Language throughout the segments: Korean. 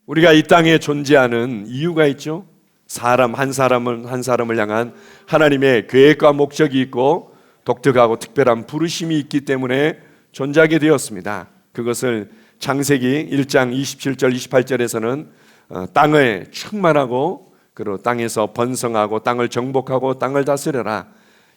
우리가 이 땅에 존재하는 이유가 있죠. 사람 한 사람을 향한 하나님의 계획과 목적이 있고 독특하고 특별한 부르심이 있기 때문에 존재하게 되었습니다. 그것을 창세기 1장 27절 28절에서는 땅을 충만하고 그리고 땅에서 번성하고 땅을 정복하고 땅을 다스려라.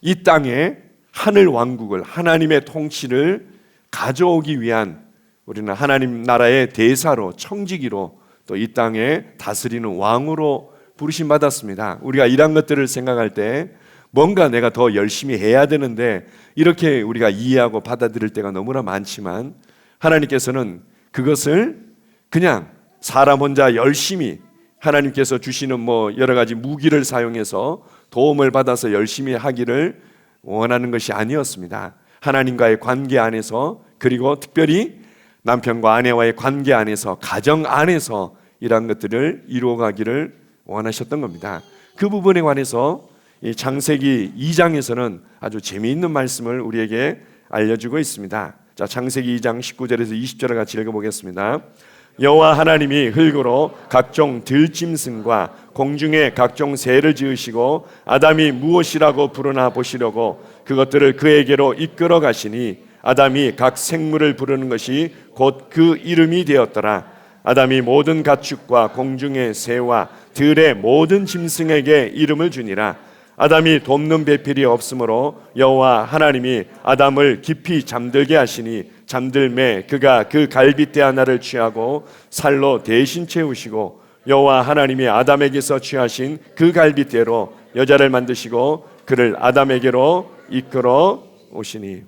이 땅에 하늘 왕국을, 하나님의 통치를 가져오기 위한, 우리는 하나님 나라의 대사로, 청지기로, 또 이 땅에 다스리는 왕으로 부르심 받았습니다. 우리가 이런 것들을 생각할 때 뭔가 내가 더 열심히 해야 되는데 이렇게 우리가 이해하고 받아들일 때가 너무나 많지만, 하나님께서는 그것을 그냥 사람 혼자 열심히 하나님께서 주시는 여러 가지 무기를 사용해서 도움을 받아서 열심히 하기를 원하는 것이 아니었습니다. 하나님과의 관계 안에서, 그리고 특별히 남편과 아내와의 관계 안에서, 가정 안에서 이러한 것들을 이루어가기를 원하셨던 겁니다. 그 부분에 관해서 이 창세기 2장에서는 아주 재미있는 말씀을 우리에게 알려주고 있습니다. 자, 창세기 2장 19절에서 20절을 같이 읽어보겠습니다. 여호와 하나님이 흙으로 각종 들짐승과 공중의 각종 새를 지으시고 아담이 무엇이라고 부르나 보시려고 그것들을 그에게로 이끌어 가시니 아담이 각 생물을 부르는 것이 곧 그 이름이 되었더라. 아담이 모든 가축과 공중의 새와 들의 모든 짐승에게 이름을 주니라. 아담이 돕는 배필이 없으므로 여호와 하나님이 아담을 깊이 잠들게 하시니 잠들매 그가 그 갈빗대 하나를 취하고 살로 대신 채우시고 여호와 하나님이 아담에게서 취하신 그 갈빗대로 여자를 만드시고 그를 아담에게로 이끌어 오시니.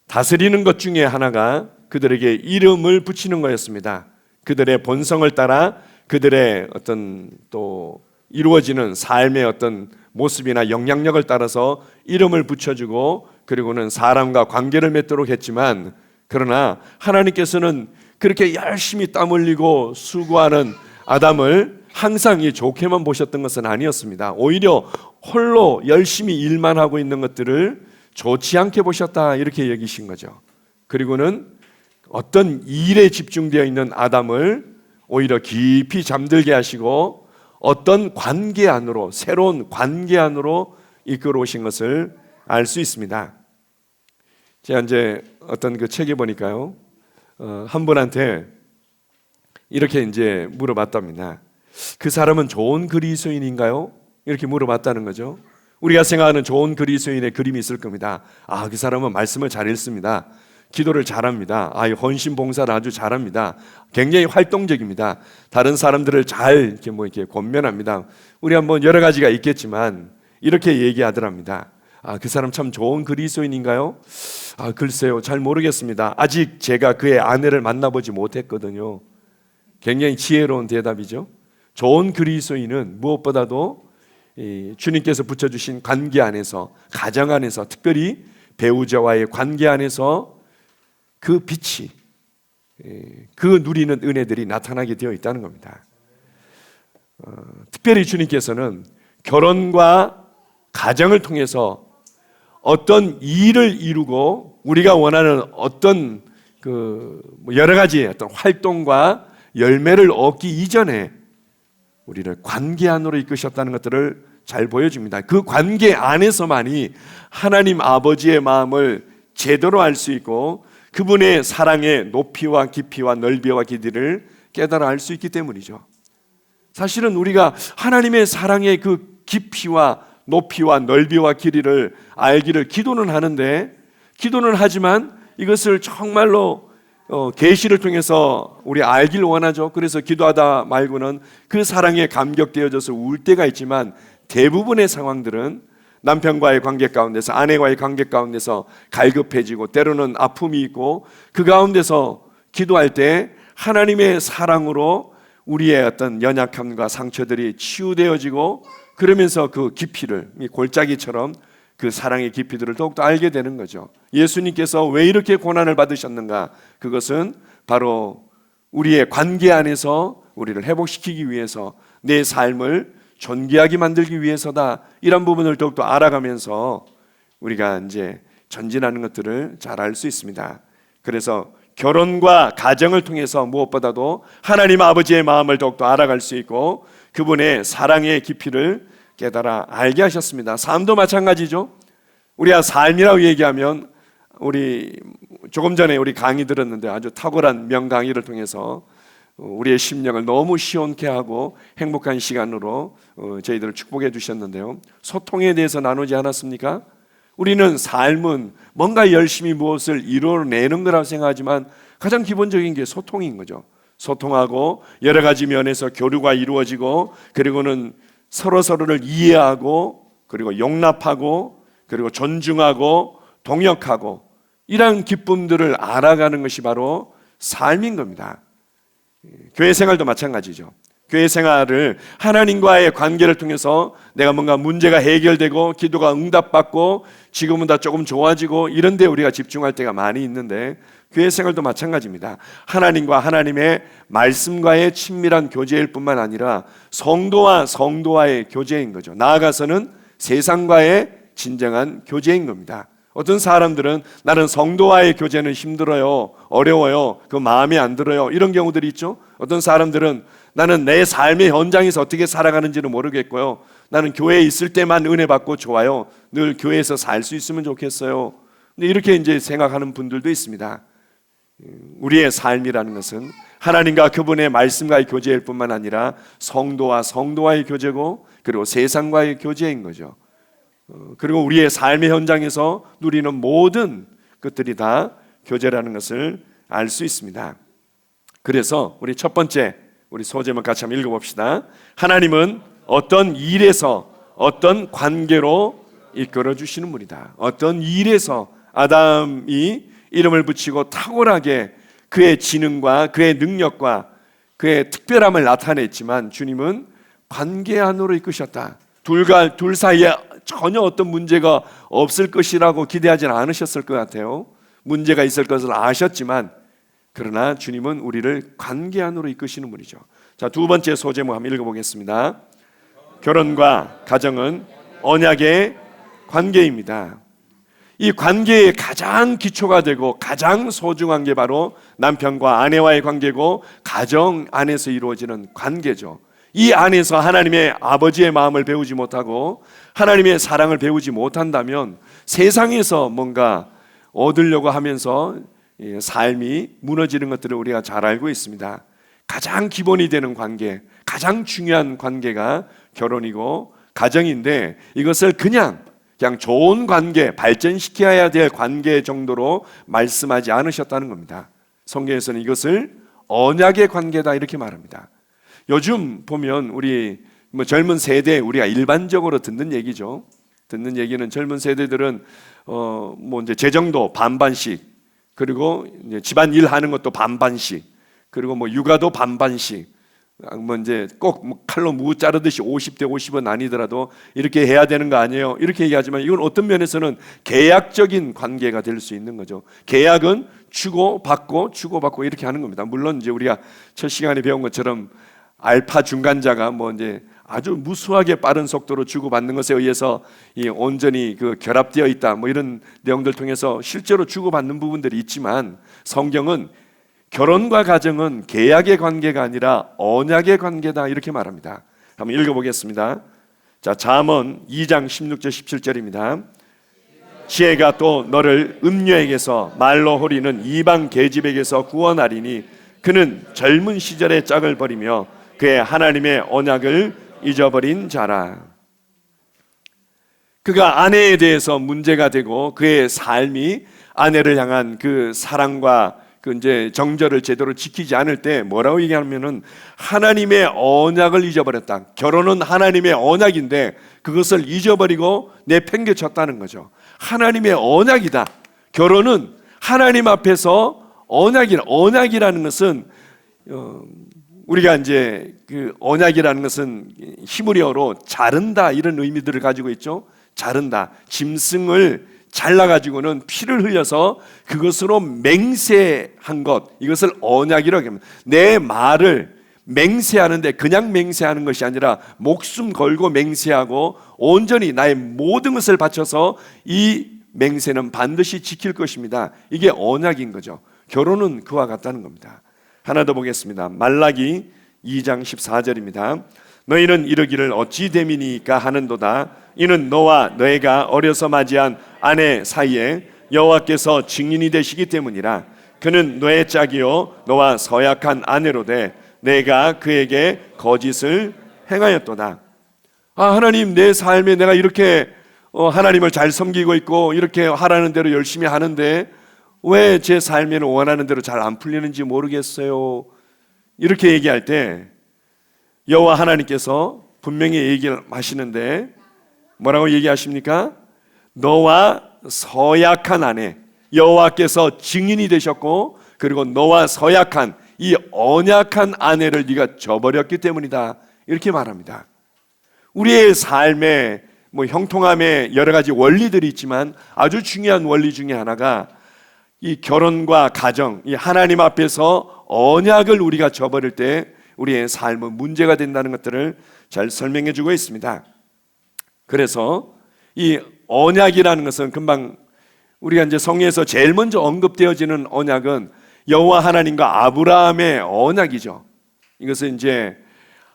다스리는 것 중에 하나가 그들에게 이름을 붙이는 거였습니다. 그들의 본성을 따라 그들의 어떤 또 이루어지는 삶의 어떤 모습이나 영향력을 따라서 이름을 붙여주고 그리고는 사람과 관계를 맺도록 했지만, 그러나 하나님께서는 그렇게 열심히 땀 흘리고 수고하는 아담을 항상 좋게만 보셨던 것은 아니었습니다. 오히려 홀로 열심히 일만 하고 있는 것들을 좋지 않게 보셨다, 이렇게 여기신 거죠. 그리고는 어떤 일에 집중되어 있는 아담을 오히려 깊이 잠들게 하시고 어떤 관계 안으로, 새로운 관계 안으로 이끌어 오신 것을 알 수 있습니다. 제가 이제 어떤 그 책에 보니까요, 한 분한테 이렇게 이제 물어봤답니다. 그 사람은 좋은 그리스도인인가요? 이렇게 물어봤다는 거죠. 우리가 생각하는 좋은 그리스도인의 그림이 있을 겁니다. 아, 그 사람은 말씀을 잘 읽습니다. 기도를 잘합니다. 헌신 봉사를 아주 잘합니다. 굉장히 활동적입니다. 다른 사람들을 잘 이렇게 권면합니다. 우리 한번 여러 가지가 있겠지만 이렇게 얘기하더랍니다. 그 사람 참 좋은 그리스도인인가요? 글쎄요, 잘 모르겠습니다. 아직 제가 그의 아내를 만나보지 못했거든요. 굉장히 지혜로운 대답이죠. 좋은 그리스도인은 무엇보다도 주님께서 붙여주신 관계 안에서, 가정 안에서, 특별히 배우자와의 관계 안에서 그 빛이, 그 누리는 은혜들이 나타나게 되어 있다는 겁니다. 특별히 주님께서는 결혼과 가정을 통해서 어떤 일을 이루고 우리가 원하는 어떤 여러 가지 어떤 활동과 열매를 얻기 이전에 우리를 관계 안으로 이끄셨다는 것들을 잘 보여줍니다. 그 관계 안에서만이 하나님 아버지의 마음을 제대로 알 수 있고 그분의 사랑의 높이와 깊이와 넓이와 길이를 깨달아 알 수 있기 때문이죠. 사실은 우리가 하나님의 사랑의 그 깊이와 높이와 넓이와 길이를 알기를 기도는 하는데, 기도는 하지만 이것을 정말로 계시를 통해서 우리 알기를 원하죠. 그래서 기도하다 말고는 그 사랑에 감격되어져서 울 때가 있지만, 대부분의 상황들은 남편과의 관계 가운데서, 아내와의 관계 가운데서 갈급해지고 때로는 아픔이 있고, 그 가운데서 기도할 때 하나님의 사랑으로 우리의 어떤 연약함과 상처들이 치유되어지고, 그러면서 그 깊이를, 골짜기처럼 그 사랑의 깊이들을 더욱더 알게 되는 거죠. 예수님께서 왜 이렇게 고난을 받으셨는가? 그것은 바로 우리의 관계 안에서 우리를 회복시키기 위해서, 내 삶을 존귀하게 만들기 위해서다. 이런 부분을 더욱더 알아가면서 우리가 이제 전진하는 것들을 잘 알 수 있습니다. 그래서 결혼과 가정을 통해서 무엇보다도 하나님 아버지의 마음을 더욱더 알아갈 수 있고 그분의 사랑의 깊이를 깨달아 알게 하셨습니다. 삶도 마찬가지죠. 우리가 삶이라고 얘기하면 우리 조금 전에 우리 강의 들었는데 아주 탁월한 명강의를 통해서 우리의 심령을 너무 시원케 하고 행복한 시간으로 저희들을 축복해 주셨는데요. 소통에 대해서 나누지 않았습니까? 우리는 삶은 뭔가 열심히 무엇을 이뤄내는 거라고 생각하지만 가장 기본적인 게 소통인 거죠. 소통하고 여러 가지 면에서 교류가 이루어지고 그리고는 서로서로를 이해하고 그리고 용납하고 그리고 존중하고 동역하고 이러한 기쁨들을 알아가는 것이 바로 삶인 겁니다. 교회 생활도 마찬가지죠. 교회 생활을 하나님과의 관계를 통해서 내가 뭔가 문제가 해결되고 기도가 응답받고 지금은 다 조금 좋아지고 이런 데 우리가 집중할 때가 많이 있는데 교회 생활도 마찬가지입니다. 하나님과 하나님의 말씀과의 친밀한 교제일 뿐만 아니라 성도와 성도와의 교제인 거죠. 나아가서는 세상과의 진정한 교제인 겁니다. 어떤 사람들은 나는 성도와의 교제는 힘들어요, 어려워요, 그 마음에 안 들어요 이런 경우들이 있죠. 어떤 사람들은 나는 내 삶의 현장에서 어떻게 살아가는지는 모르겠고요, 나는 교회에 있을 때만 은혜 받고 좋아요, 늘 교회에서 살 수 있으면 좋겠어요. 근데 이렇게 이제 생각하는 분들도 있습니다. 우리의 삶이라는 것은 하나님과 그분의 말씀과의 교제일 뿐만 아니라 성도와 성도와의 교제고 그리고 세상과의 교제인 거죠. 그리고 우리의 삶의 현장에서 누리는 모든 것들이 다 교제라는 것을 알 수 있습니다. 그래서 우리 첫 번째 우리 소제목 같이 한번 읽어봅시다. 하나님은 어떤 일에서 어떤 관계로 이끌어 주시는 분이다. 어떤 일에서 아담이 이름을 붙이고 탁월하게 그의 지능과 그의 능력과 그의 특별함을 나타냈지만 주님은 관계 안으로 이끄셨다. 둘 사이에 전혀 어떤 문제가 없을 것이라고 기대하지는 않으셨을 것 같아요. 문제가 있을 것을 아셨지만 그러나 주님은 우리를 관계 안으로 이끄시는 분이죠. 자, 두 번째 소제목 한번 읽어보겠습니다. 결혼과 가정은 언약의 관계입니다. 이 관계의 가장 기초가 되고 가장 소중한 게 바로 남편과 아내와의 관계고 가정 안에서 이루어지는 관계죠. 이 안에서 하나님의 아버지의 마음을 배우지 못하고 하나님의 사랑을 배우지 못한다면 세상에서 뭔가 얻으려고 하면서 삶이 무너지는 것들을 우리가 잘 알고 있습니다. 가장 기본이 되는 관계, 가장 중요한 관계가 결혼이고 가정인데 이것을 그냥 좋은 관계, 발전시켜야 될 관계 정도로 말씀하지 않으셨다는 겁니다. 성경에서는 이것을 언약의 관계다 이렇게 말합니다. 요즘 보면 우리 젊은 세대 우리가 일반적으로 듣는 얘기죠. 듣는 얘기는 젊은 세대들은 이제 재정도 반반씩, 그리고 이제 집안 일 하는 것도 반반씩, 그리고 육아도 반반씩, 이제 꼭 칼로 무 자르듯이 50대 50은 아니더라도 이렇게 해야 되는 거 아니에요? 이렇게 얘기하지만 이건 어떤 면에서는 계약적인 관계가 될 수 있는 거죠. 계약은 주고받고 이렇게 하는 겁니다. 물론 이제 우리가 첫 시간에 배운 것처럼 알파 중간자가 이제 아주 무수하게 빠른 속도로 주고받는 것에 의해서 온전히 결합되어 있다 이런 내용들 통해서 실제로 주고받는 부분들이 있지만 성경은 결혼과 가정은 계약의 관계가 아니라 언약의 관계다 이렇게 말합니다. 한번 읽어보겠습니다. 자, 잠언 2장 16절 17절입니다. 지혜가 또 너를 음녀에게서 말로 호리는 이방 계집에게서 구원하리니 그는 젊은 시절의 짝을 버리며 그의 하나님의 언약을 잊어버린 자라. 그가 아내에 대해서 문제가 되고 그의 삶이 아내를 향한 그 사랑과 이제 정절을 제대로 지키지 않을 때 뭐라고 얘기하면은 하나님의 언약을 잊어버렸다. 결혼은 하나님의 언약인데 그것을 잊어버리고 내팽개쳤다는 거죠. 하나님의 언약이다. 결혼은 하나님 앞에서 언약이라는 것은 우리가 이제 그 언약이라는 것은 히브리어로 자른다 이런 의미들을 가지고 있죠. 자른다. 짐승을 잘라가지고는 피를 흘려서 그것으로 맹세한 것, 이것을 언약이라고 합니다. 내 말을 맹세하는데 그냥 맹세하는 것이 아니라 목숨 걸고 맹세하고 온전히 나의 모든 것을 바쳐서 이 맹세는 반드시 지킬 것입니다. 이게 언약인 거죠. 결혼은 그와 같다는 겁니다. 하나 더 보겠습니다. 말라기 2장 14절입니다. 너희는 이르기를 어찌 됨이니까 하는도다. 이는 너와 너희가 어려서 맞이한 아내 사이에 여호와께서 증인이 되시기 때문이라. 그는 너의 짝이요 너와 서약한 아내로 돼 내가 그에게 거짓을 행하였도다. 하나님, 내 삶에 내가 이렇게 하나님을 잘 섬기고 있고 이렇게 하라는 대로 열심히 하는데 왜 제 삶에는 원하는 대로 잘 안 풀리는지 모르겠어요. 이렇게 얘기할 때 여호와 하나님께서 분명히 얘기를 하시는데 뭐라고 얘기하십니까? 너와 서약한 아내, 여호와께서 증인이 되셨고 그리고 너와 서약한 이 언약한 아내를 네가 저버렸기 때문이다. 이렇게 말합니다. 우리의 삶에 형통함에 여러 가지 원리들이 있지만 아주 중요한 원리 중에 하나가 이 결혼과 가정, 이 하나님 앞에서 언약을 우리가 저버릴 때 우리의 삶은 문제가 된다는 것들을 잘 설명해 주고 있습니다. 그래서 이 언약이라는 것은 금방 우리가 이제 성경에서 제일 먼저 언급되어지는 언약은 여호와 하나님과 아브라함의 언약이죠. 이것은 이제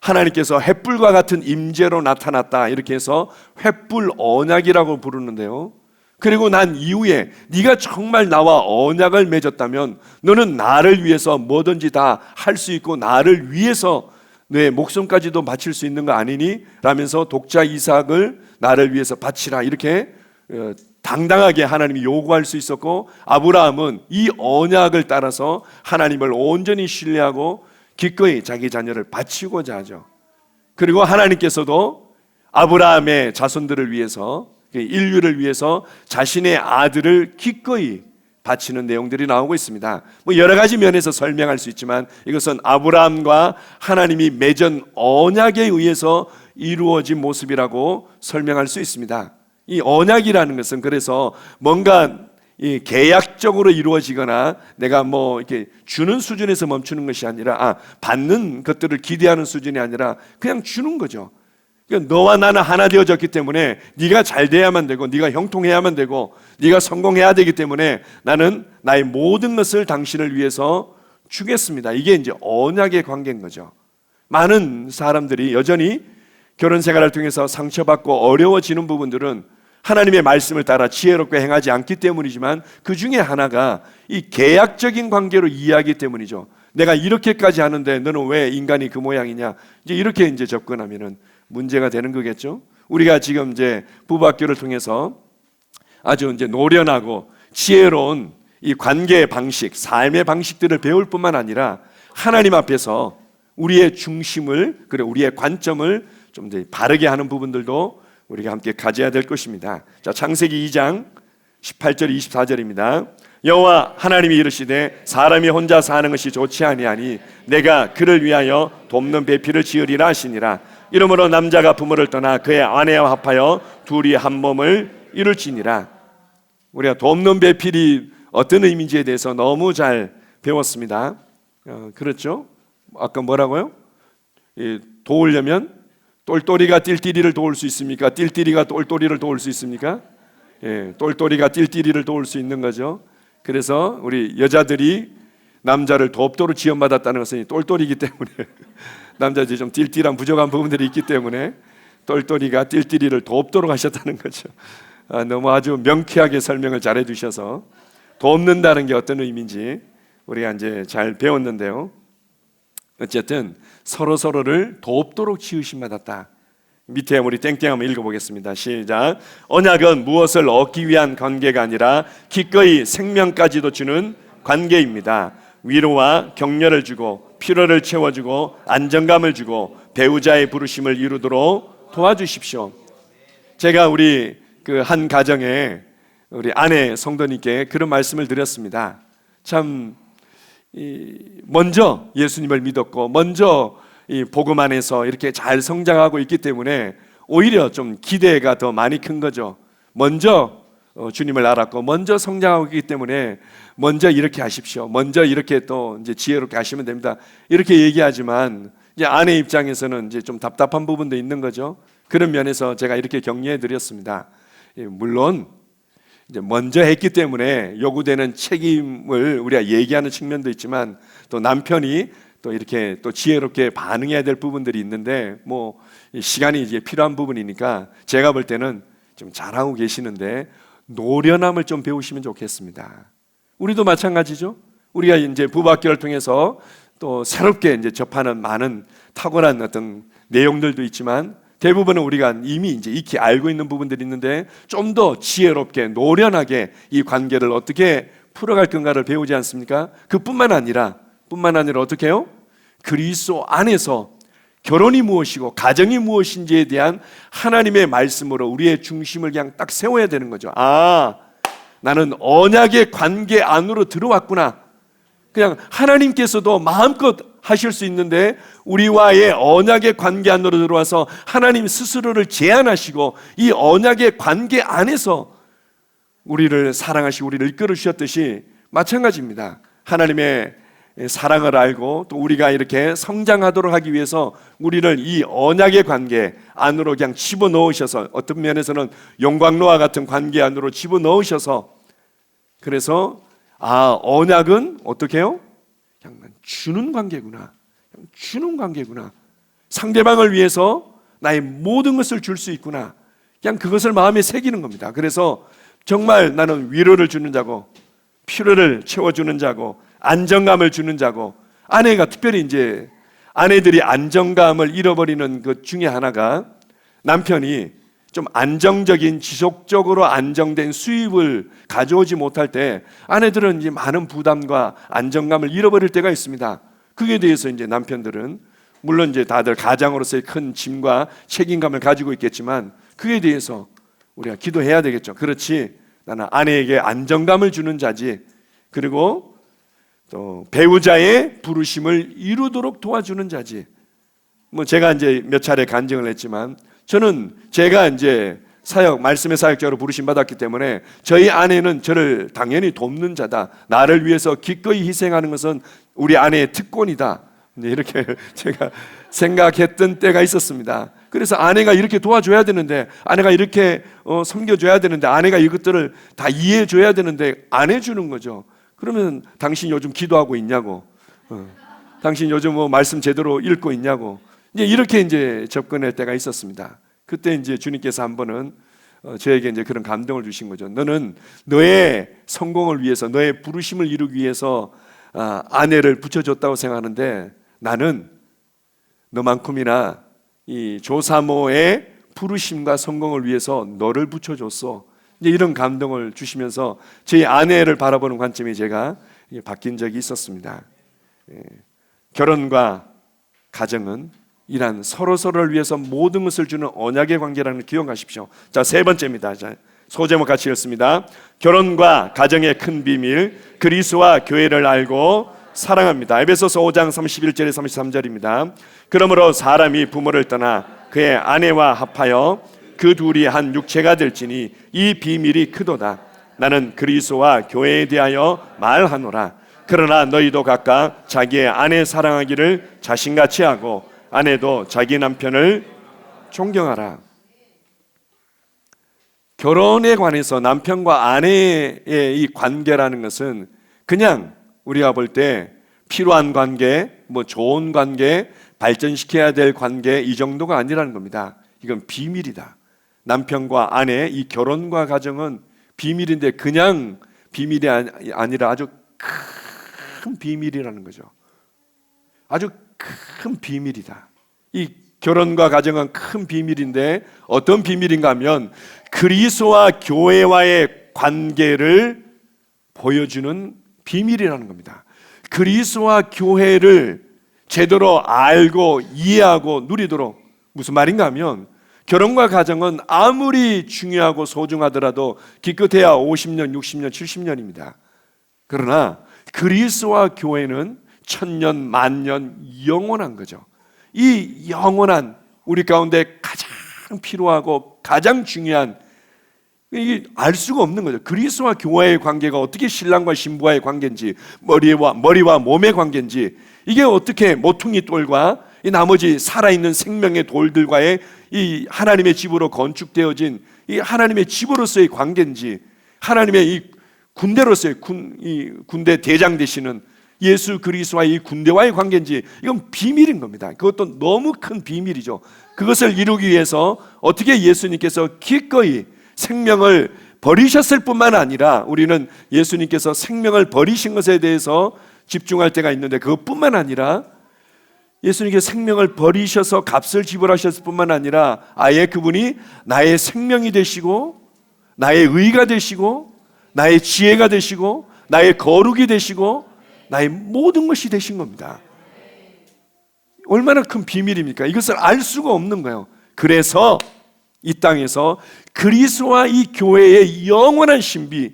하나님께서 횃불과 같은 임재로 나타났다 이렇게 해서 횃불 언약이라고 부르는데요. 그리고 난 이후에 네가 정말 나와 언약을 맺었다면 너는 나를 위해서 뭐든지 다 할 수 있고 나를 위해서 내 목숨까지도 바칠 수 있는 거 아니니? 라면서 독자 이삭을 나를 위해서 바치라 이렇게 당당하게 하나님이 요구할 수 있었고, 아브라함은 이 언약을 따라서 하나님을 온전히 신뢰하고 기꺼이 자기 자녀를 바치고자 하죠. 그리고 하나님께서도 아브라함의 자손들을 위해서, 인류를 위해서 자신의 아들을 기꺼이 바치는 내용들이 나오고 있습니다. 여러 가지 면에서 설명할 수 있지만 이것은 아브라함과 하나님이 맺은 언약에 의해서 이루어진 모습이라고 설명할 수 있습니다. 이 언약이라는 것은 그래서 뭔가 이 계약적으로 이루어지거나 내가 이렇게 주는 수준에서 멈추는 것이 아니라 받는 것들을 기대하는 수준이 아니라 그냥 주는 거죠. 그러니까 너와 나는 하나 되어졌기 때문에 네가 잘 돼야만 되고 네가 형통해야만 되고 네가 성공해야 되기 때문에 나는 나의 모든 것을 당신을 위해서 주겠습니다. 이게 이제 언약의 관계인 거죠. 많은 사람들이 여전히 결혼 생활을 통해서 상처받고 어려워지는 부분들은 하나님의 말씀을 따라 지혜롭게 행하지 않기 때문이지만 그 중에 하나가 이 계약적인 관계로 이해하기 때문이죠. 내가 이렇게까지 하는데 너는 왜 인간이 그 모양이냐? 이렇게 접근하면은 문제가 되는 거겠죠. 우리가 지금 이제 부부학교를 통해서 아주 노련하고 지혜로운 이 관계의 방식, 삶의 방식들을 배울 뿐만 아니라 하나님 앞에서 우리의 중심을, 그리고 우리의 관점을 좀 더 바르게 하는 부분들도 우리가 함께 가져야 될 것입니다. 자, 창세기 2장 18절 24절입니다. 여호와 하나님이 이르시되 사람이 혼자 사는 것이 좋지 아니하니 내가 그를 위하여 돕는 배필을 지으리라 하시니라. 이러므로 남자가 부모를 떠나 그의 아내와 합하여 둘이 한 몸을 이룰지니라. 우리가 돕는 배필이 어떤 의미인지에 대해서 너무 잘 배웠습니다. 그렇죠? 아까 뭐라고요? 도우려면 똘똘이가 띨띨이를 도울 수 있습니까? 띨띨이가 똘똘이를 도울 수 있습니까? 똘똘이가 띨띨이를 도울 수 있는 거죠. 그래서 우리 여자들이 남자를 돕도록 지원받았다는 것은 똘똘이기 때문에 남자들이 좀 띨띨한 부족한 부분들이 있기 때문에 똘똘이가 띨띨이를 돕도록 하셨다는 거죠. 너무 아주 명쾌하게 설명을 잘해 주셔서 돕는다는 게 어떤 의미인지 우리가 이제 잘 배웠는데요. 어쨌든 서로를 돕도록 지으심 받았다. 밑에 우리 땡땡 한번 읽어보겠습니다. 시작. 언약은 무엇을 얻기 위한 관계가 아니라 기꺼이 생명까지도 주는 관계입니다. 위로와 격려를 주고 필요를 채워주고 안정감을 주고 배우자의 부르심을 이루도록 도와주십시오. 제가 우리 그 한 가정에 우리 아내 성도님께 그런 말씀을 드렸습니다. 참 먼저 예수님을 믿었고 먼저 이 복음 안에서 이렇게 잘 성장하고 있기 때문에 오히려 좀 기대가 더 많이 큰 거죠. 먼저 주님을 알았고 먼저 성장하고 있기 때문에 먼저 이렇게 하십시오. 먼저 이렇게 또 이제 지혜롭게 하시면 됩니다. 이렇게 얘기하지만 이제 아내 입장에서는 이제 좀 답답한 부분도 있는 거죠. 그런 면에서 제가 이렇게 격려해 드렸습니다. 물론 이제 먼저 했기 때문에 요구되는 책임을 우리가 얘기하는 측면도 있지만 또 남편이 또 이렇게 또 지혜롭게 반응해야 될 부분들이 있는데 뭐 시간이 이제 필요한 부분이니까 제가 볼 때는 좀 잘하고 계시는데 노련함을 좀 배우시면 좋겠습니다. 우리도 마찬가지죠. 우리가 이제 부부학교를 통해서 또 새롭게 이제 접하는 많은 탁월한 어떤 내용들도 있지만 대부분은 우리가 이미 이제 익히 알고 있는 부분들이 있는데 좀 더 지혜롭게 노련하게 이 관계를 어떻게 풀어갈 건가를 배우지 않습니까? 그뿐만 아니라 어떻게 해요? 그리스도 안에서 결혼이 무엇이고 가정이 무엇인지에 대한 하나님의 말씀으로 우리의 중심을 그냥 딱 세워야 되는 거죠. 아, 나는 언약의 관계 안으로 들어왔구나. 그냥 하나님께서도 마음껏 하실 수 있는데 우리와의 언약의 관계 안으로 들어와서 하나님 스스로를 제한하시고 이 언약의 관계 안에서 우리를 사랑하시고 우리를 이끌어 주셨듯이 마찬가지입니다. 하나님의 사랑을 알고 또 우리가 이렇게 성장하도록 하기 위해서 우리를 이 언약의 관계 안으로 그냥 집어넣으셔서 어떤 면에서는 영광로와 같은 관계 안으로 집어넣으셔서 그래서 아, 언약은 어떻게 해요? 그냥 주는 관계구나. 그냥 주는 관계구나. 상대방을 위해서 나의 모든 것을 줄 수 있구나. 그냥 그것을 마음에 새기는 겁니다. 그래서 정말 나는 위로를 주는 자고 필요를 채워주는 자고 안정감을 주는 자고 아내가 특별히 이제 아내들이 안정감을 잃어버리는 것 중에 하나가 남편이 좀 안정적인 지속적으로 안정된 수입을 가져오지 못할 때 아내들은 이제 많은 부담과 안정감을 잃어버릴 때가 있습니다. 그에 대해서 이제 남편들은 물론 이제 다들 가장으로서의 큰 짐과 책임감을 가지고 있겠지만 그에 대해서 우리가 기도해야 되겠죠. 그렇지, 나는 아내에게 안정감을 주는 자지. 그리고 또 배우자의 부르심을 이루도록 도와주는 자지. 뭐 제가 이제 몇 차례 간증을 했지만 저는 제가 이제 말씀의 사역자로 부르심 받았기 때문에 저희 아내는 저를 당연히 돕는 자다. 나를 위해서 기꺼이 희생하는 것은 우리 아내의 특권이다. 이렇게 제가 생각했던 때가 있었습니다. 그래서 아내가 이렇게 도와줘야 되는데, 아내가 이렇게 섬겨줘야 되는데, 아내가 이것들을 다 이해해줘야 되는데 안 해주는 거죠. 그러면 당신 요즘 기도하고 있냐고, 당신 요즘 뭐 말씀 제대로 읽고 있냐고, 이렇게 이제 접근할 때가 있었습니다. 그때 이제 주님께서 한 번은 저에게 이제 그런 감동을 주신 거죠. 너는 너의 성공을 위해서, 너의 부르심을 이루기 위해서 아내를 붙여줬다고 생각하는데 나는 너만큼이나 이 조사모의 부르심과 성공을 위해서 너를 붙여줬어. 이제 이런 감동을 주시면서 제 아내를 바라보는 관점이 제가 바뀐 적이 있었습니다. 결혼과 가정은 이란 서로서로를 위해서 모든 것을 주는 언약의 관계라는 걸 기억하십시오. 자, 세 번째입니다. 자, 소제목 같이 읽습니다. 결혼과 가정의 큰 비밀, 그리스도와 교회를 알고 사랑합니다. 에베소서 5장 31절에 33절입니다. 그러므로 사람이 부모를 떠나 그의 아내와 합하여 그 둘이 한 육체가 될지니 이 비밀이 크도다. 나는 그리스도와 교회에 대하여 말하노라. 그러나 너희도 각각 자기의 아내 사랑하기를 자신같이 하고 아내도 자기 남편을 존경하라. 결혼에 관해서 남편과 아내의 이 관계라는 것은 그냥 우리가 볼 때 필요한 관계, 뭐 좋은 관계, 발전시켜야 될 관계 이 정도가 아니라는 겁니다. 이건 비밀이다. 남편과 아내의 이 결혼과 가정은 비밀인데 그냥 비밀이 아니라 아주 큰 비밀이라는 거죠. 아주 큰 비밀이다. 이 결혼과 가정은 큰 비밀인데 어떤 비밀인가 하면 그리스도와 교회와의 관계를 보여주는 비밀이라는 겁니다. 그리스도와 교회를 제대로 알고 이해하고 누리도록, 무슨 말인가 하면 결혼과 가정은 아무리 중요하고 소중하더라도 기껏해야 50년, 60년, 70년입니다. 그러나 그리스도와 교회는 천년, 만년 영원한 거죠. 이 영원한 우리 가운데 가장 필요하고 가장 중요한, 이게 알 수가 없는 거죠. 그리스도와 교회의 관계가 어떻게 신랑과 신부와의 관계인지, 머리와 몸의 관계인지, 이게 어떻게 모퉁이 돌과 이 나머지 살아있는 생명의 돌들과의 이 하나님의 집으로 건축되어진 이 하나님의 집으로서의 관계인지, 하나님의 이 군대로서의 이 군대 대장 되시는 예수 그리스도와의 이 군대와의 관계인지 이건 비밀인 겁니다. 그것도 너무 큰 비밀이죠. 그것을 이루기 위해서 어떻게 예수님께서 기꺼이 생명을 버리셨을 뿐만 아니라 우리는 예수님께서 생명을 버리신 것에 대해서 집중할 때가 있는데 그것뿐만 아니라 예수님께서 생명을 버리셔서 값을 지불하셨을 뿐만 아니라 아예 그분이 나의 생명이 되시고 나의 의가 되시고 나의 지혜가 되시고 나의 거룩이 되시고 나의 모든 것이 되신 겁니다. 얼마나 큰 비밀입니까? 이것을 알 수가 없는 거예요. 그래서 이 땅에서 그리스도와 이 교회의 영원한 신비,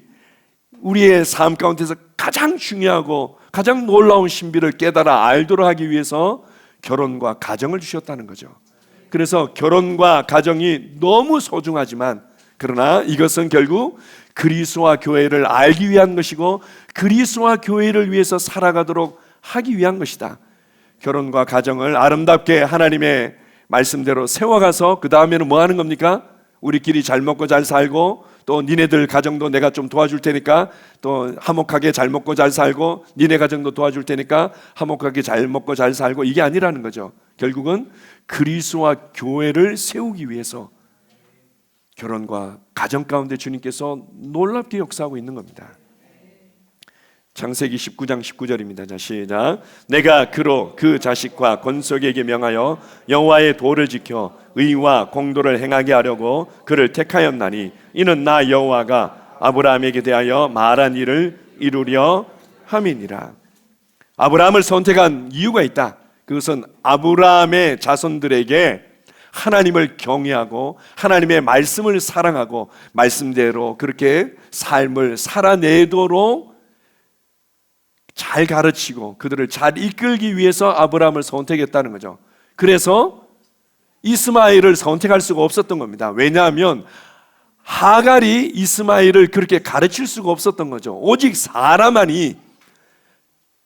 우리의 삶 가운데서 가장 중요하고 가장 놀라운 신비를 깨달아 알도록 하기 위해서 결혼과 가정을 주셨다는 거죠. 그래서 결혼과 가정이 너무 소중하지만 그러나 이것은 결국 그리스도와 교회를 알기 위한 것이고 그리스도와 교회를 위해서 살아가도록 하기 위한 것이다. 결혼과 가정을 아름답게 하나님의 말씀대로 세워가서 그 다음에는 뭐 하는 겁니까? 우리끼리 잘 먹고 잘 살고 또 니네들 가정도 내가 좀 도와줄 테니까 또 화목하게 잘 먹고 잘 살고 니네 가정도 도와줄 테니까 화목하게 잘 먹고 잘 살고 이게 아니라는 거죠. 결국은 그리스도와 교회를 세우기 위해서 결혼과 가정 가운데 주님께서 놀랍게 역사하고 있는 겁니다. 창세기 19장 19절입니다. 자, 시작. 내가 그로 그 자식과 건석에게 명하여 여호와의 도를 지켜 의와 공도를 행하게 하려고 그를 택하였나니 이는 나 여호와가 아브라함에게 대하여 말한 일을 이루려 함이니라. 아브라함을 선택한 이유가 있다. 그것은 아브라함의 자손들에게 하나님을 경외하고 하나님의 말씀을 사랑하고 말씀대로 그렇게 삶을 살아내도록 잘 가르치고 그들을 잘 이끌기 위해서 아브라함을 선택했다는 거죠. 그래서 이스마엘을 선택할 수가 없었던 겁니다. 왜냐하면 하갈이 이스마엘을 그렇게 가르칠 수가 없었던 거죠. 오직 사라만이,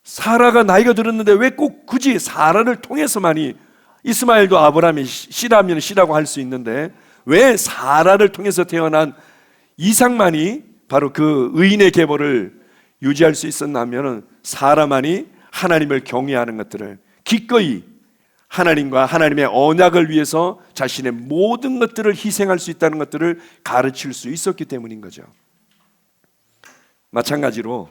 사라가 나이가 들었는데 왜 꼭 굳이 사라를 통해서만이, 이스마엘도 아브라함이 씨라면 씨라고 할 수 있는데 왜 사라를 통해서 태어난 이삭만이 바로 그 의인의 계보를 유지할 수 있었냐면 사라만이 하나님을 경외하는 것들을 기꺼이 하나님과 하나님의 언약을 위해서 자신의 모든 것들을 희생할 수 있다는 것들을 가르칠 수 있었기 때문인 거죠. 마찬가지로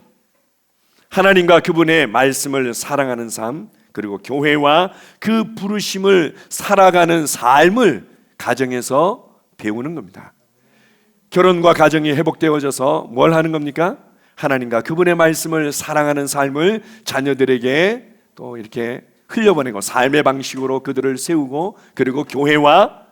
하나님과 그분의 말씀을 사랑하는 삶, 그리고 교회와 그 부르심을 살아가는 삶을 가정에서 배우는 겁니다. 결혼과 가정이 회복되어져서 뭘 하는 겁니까? 하나님과 그분의 말씀을 사랑하는 삶을 자녀들에게 또 이렇게 흘려보내고 삶의 방식으로 그들을 세우고 그리고 교회와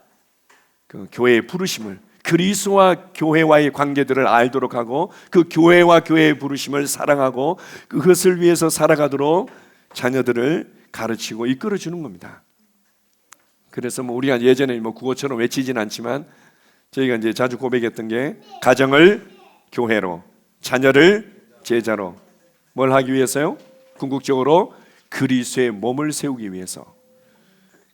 그 교회의 부르심을, 그리스도와 교회와의 관계들을 알도록 하고 그 교회와 교회의 부르심을 사랑하고 그것을 위해서 살아가도록 자녀들을 가르치고 이끌어주는 겁니다. 그래서 우리가 예전에 국어처럼 외치진 않지만 저희가 이제 자주 고백했던 게 가정을 교회로, 자녀를 제자로 뭘 하기 위해서요? 궁극적으로 그리스도의 몸을 세우기 위해서.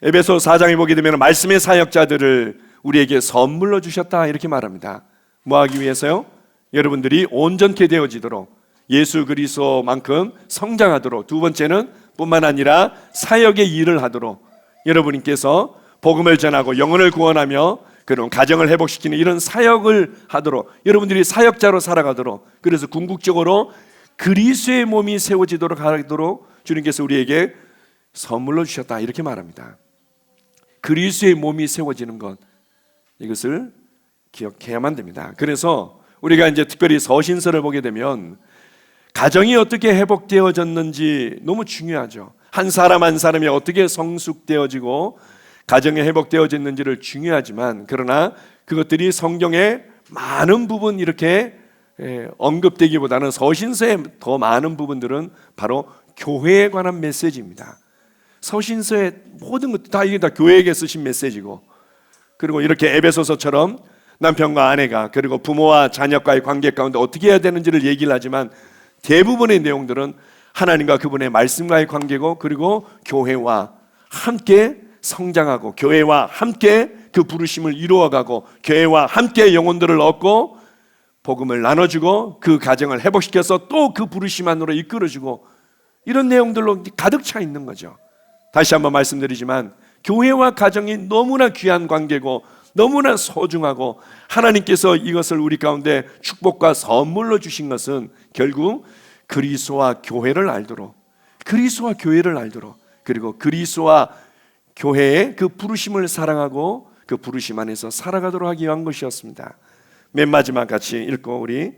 에베소 4장에 보게 되면 말씀의 사역자들을 우리에게 선물로 주셨다 이렇게 말합니다. 뭐 하기 위해서요? 여러분들이 온전케 되어지도록 예수 그리스도만큼 성장하도록, 두 번째는 뿐만 아니라 사역의 일을 하도록 여러분께서 복음을 전하고 영혼을 구원하며 그런 가정을 회복시키는 이런 사역을 하도록 여러분들이 사역자로 살아가도록, 그래서 궁극적으로 그리스도의 몸이 세워지도록 하도록 주님께서 우리에게 선물로 주셨다 이렇게 말합니다. 그리스도의 몸이 세워지는 것, 이것을 기억해야만 됩니다. 그래서 우리가 이제 특별히 서신서를 보게 되면 가정이 어떻게 회복되어졌는지 너무 중요하죠. 한 사람 한 사람이 어떻게 성숙되어지고 가정이 회복되어졌는지를 중요하지만, 그러나 그것들이 성경에 많은 부분 이렇게 언급되기보다는 서신서의 더 많은 부분들은 바로 교회에 관한 메시지입니다. 서신서의 모든 것 다 이게 다 교회에게 쓰신 메시지고, 그리고 이렇게 에베소서처럼 남편과 아내가 그리고 부모와 자녀과의 관계 가운데 어떻게 해야 되는지를 얘기를 하지만 대부분의 내용들은 하나님과 그분의 말씀과의 관계고, 그리고 교회와 함께 성장하고 교회와 함께 그 부르심을 이루어가고 교회와 함께 영혼들을 얻고 복음을 나눠주고 그 가정을 회복시켜서 또 그 부르심 안으로 이끌어주고 이런 내용들로 가득 차 있는 거죠. 다시 한번 말씀드리지만 교회와 가정이 너무나 귀한 관계고 너무나 소중하고 하나님께서 이것을 우리 가운데 축복과 선물로 주신 것은 결국 그리스도와 교회를 알도록, 그리스도와 교회를 알도록, 그리고 그리스도와 교회의 그 부르심을 사랑하고 그 부르심 안에서 살아가도록 하기 위한 것이었습니다. 맨 마지막 같이 읽고 우리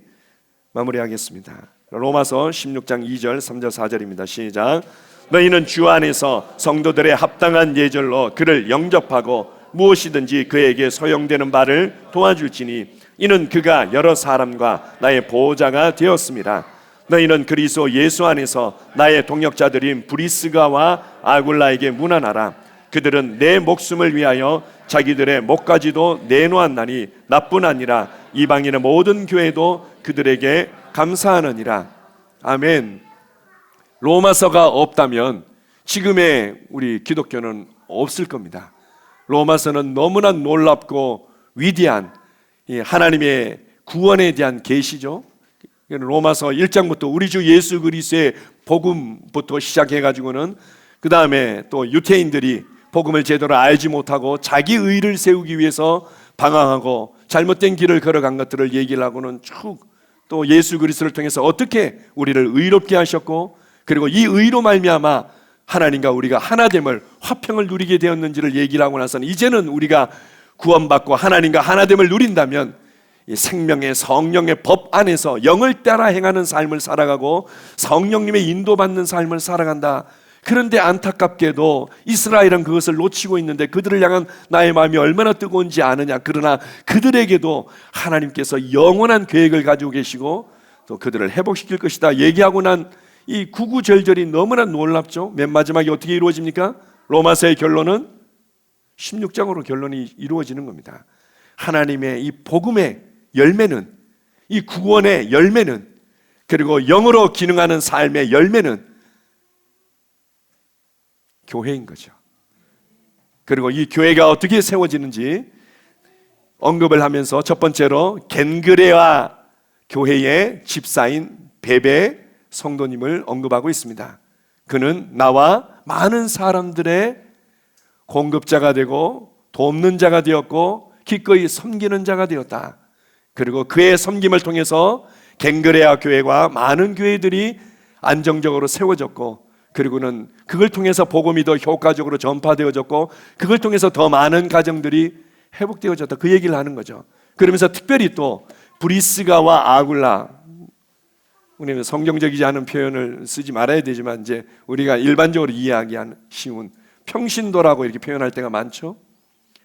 마무리하겠습니다. 로마서 16장 2절 3절 4절입니다. 시작. 너희는 주 안에서 성도들의 합당한 예절로 그를 영접하고 무엇이든지 그에게 소용되는 바를 도와줄지니 이는 그가 여러 사람과 나의 보호자가 되었습니다. 너희는 그리스도 예수 안에서 나의 동역자들인 브리스가와 아굴라에게 문안하라. 그들은 내 목숨을 위하여 자기들의 목까지도 내놓았나니 나뿐 아니라 이방인의 모든 교회도 그들에게 감사하느니라. 아멘. 로마서가 없다면 지금의 우리 기독교는 없을 겁니다. 로마서는 너무나 놀랍고 위대한 하나님의 구원에 대한 계시죠. 로마서 1장부터 우리 주 예수 그리스도의 복음부터 시작해가지고는 그 다음에 또 유태인들이 복음을 제대로 알지 못하고 자기 의를 세우기 위해서 방황하고 잘못된 길을 걸어간 것들을 얘기를 하고는 쭉 또 예수 그리스도를 통해서 어떻게 우리를 의롭게 하셨고 그리고 이 의로 말미암아 하나님과 우리가 하나됨을 화평을 누리게 되었는지를 얘기를 하고 나서는 이제는 우리가 구원받고 하나님과 하나됨을 누린다면 이 생명의 성령의 법 안에서 영을 따라 행하는 삶을 살아가고 성령님의 인도받는 삶을 살아간다. 그런데 안타깝게도 이스라엘은 그것을 놓치고 있는데 그들을 향한 나의 마음이 얼마나 뜨거운지 아느냐. 그러나 그들에게도 하나님께서 영원한 계획을 가지고 계시고 또 그들을 회복시킬 것이다 얘기하고 난 이 구구절절이 너무나 놀랍죠. 맨 마지막에 어떻게 이루어집니까? 로마서의 결론은 16장으로 결론이 이루어지는 겁니다. 하나님의 이 복음의 열매는, 이 구원의 열매는, 그리고 영으로 기능하는 삶의 열매는 교회인 거죠. 그리고 이 교회가 어떻게 세워지는지 언급을 하면서 첫 번째로 겐그레와 교회의 집사인 베베 성도님을 언급하고 있습니다. 그는 나와 많은 사람들의 공급자가 되고 돕는 자가 되었고 기꺼이 섬기는 자가 되었다. 그리고 그의 섬김을 통해서 겐그레아 교회와 많은 교회들이 안정적으로 세워졌고 그리고는 그걸 통해서 복음이 더 효과적으로 전파되어졌고 그걸 통해서 더 많은 가정들이 회복되어졌다. 그 얘기를 하는 거죠. 그러면서 특별히 또 브리스가와 아굴라, 우리는 성경적이지 않은 표현을 쓰지 말아야 되지만 이제 우리가 일반적으로 이해하기 쉬운 평신도라고 이렇게 표현할 때가 많죠.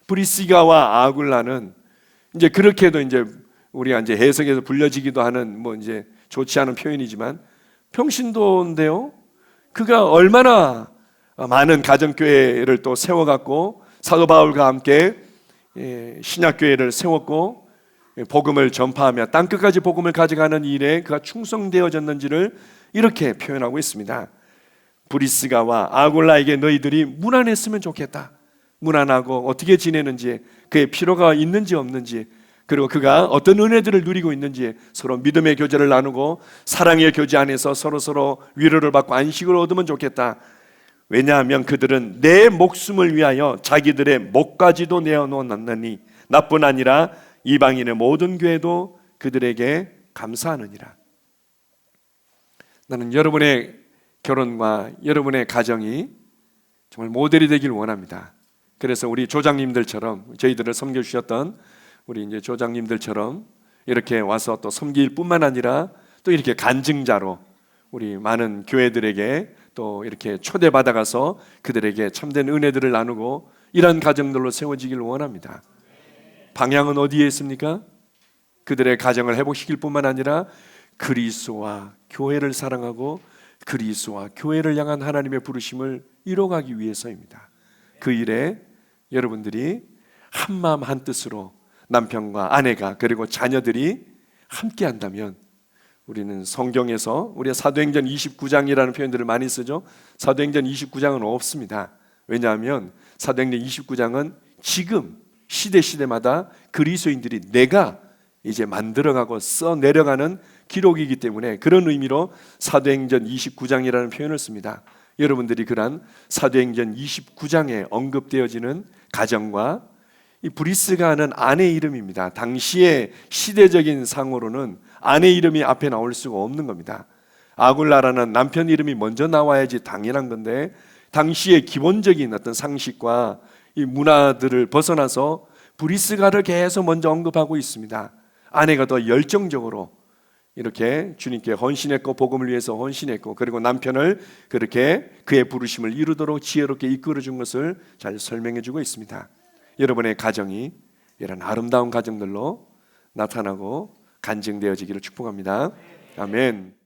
브리스가와 아굴라는 이제 그렇게도 이제 우리가 이제 해석해서 불려지기도 하는 뭐 이제 좋지 않은 표현이지만 평신도인데요. 그가 얼마나 많은 가정교회를 또 세워갔고 사도 바울과 함께 신약교회를 세웠고 복음을 전파하며 땅끝까지 복음을 가져가는 일에 그가 충성되어졌는지를 이렇게 표현하고 있습니다. 브리스가와 아굴라에게 너희들이 문안했으면 좋겠다. 문안하고 어떻게 지내는지, 그의 필요가 있는지 없는지, 그리고 그가 어떤 은혜들을 누리고 있는지 서로 믿음의 교제를 나누고 사랑의 교제 안에서 서로 위로를 받고 안식을 얻으면 좋겠다. 왜냐하면 그들은 내 목숨을 위하여 자기들의 목까지도 내어놓았나니 나뿐 아니라 이방인의 모든 교회도 그들에게 감사하느니라. 나는 여러분의 결혼과 여러분의 가정이 정말 모델이 되길 원합니다. 그래서 우리 조장님들처럼 저희들을 섬겨주셨던 우리 이제 조장님들처럼 이렇게 와서 또 섬길 뿐만 아니라 또 이렇게 간증자로 우리 많은 교회들에게 또 이렇게 초대받아가서 그들에게 참된 은혜들을 나누고 이런 가정들로 세워지길 원합니다. 방향은 어디에 있습니까? 그들의 가정을 회복시킬 뿐만 아니라 그리스도와 교회를 사랑하고 그리스도와 교회를 향한 하나님의 부르심을 이뤄가기 위해서입니다. 그 일에 여러분들이 한마음 한뜻으로 남편과 아내가 그리고 자녀들이 함께 한다면 우리는 성경에서 우리가 사도행전 29장이라는 표현들을 많이 쓰죠. 사도행전 29장은 없습니다. 왜냐하면 사도행전 29장은 지금 시대마다 그리스도인들이 내가 이제 만들어가고 써 내려가는 기록이기 때문에 그런 의미로 사도행전 29장이라는 표현을 씁니다. 여러분들이 그런 사도행전 29장에 언급되어지는 가정과 이 브리스가 하는 아내 이름입니다. 당시의 시대적인 상으로는 아내 이름이 앞에 나올 수가 없는 겁니다. 아굴라라는 남편 이름이 먼저 나와야지 당연한 건데 당시의 기본적인 어떤 상식과 이 문화들을 벗어나서 브리스가를 계속 먼저 언급하고 있습니다. 아내가 더 열정적으로 이렇게 주님께 헌신했고 복음을 위해서 헌신했고 그리고 남편을 그렇게 그의 부르심을 이루도록 지혜롭게 이끌어준 것을 잘 설명해주고 있습니다. 여러분의 가정이 이런 아름다운 가정들로 나타나고 간증되어지기를 축복합니다. 아멘.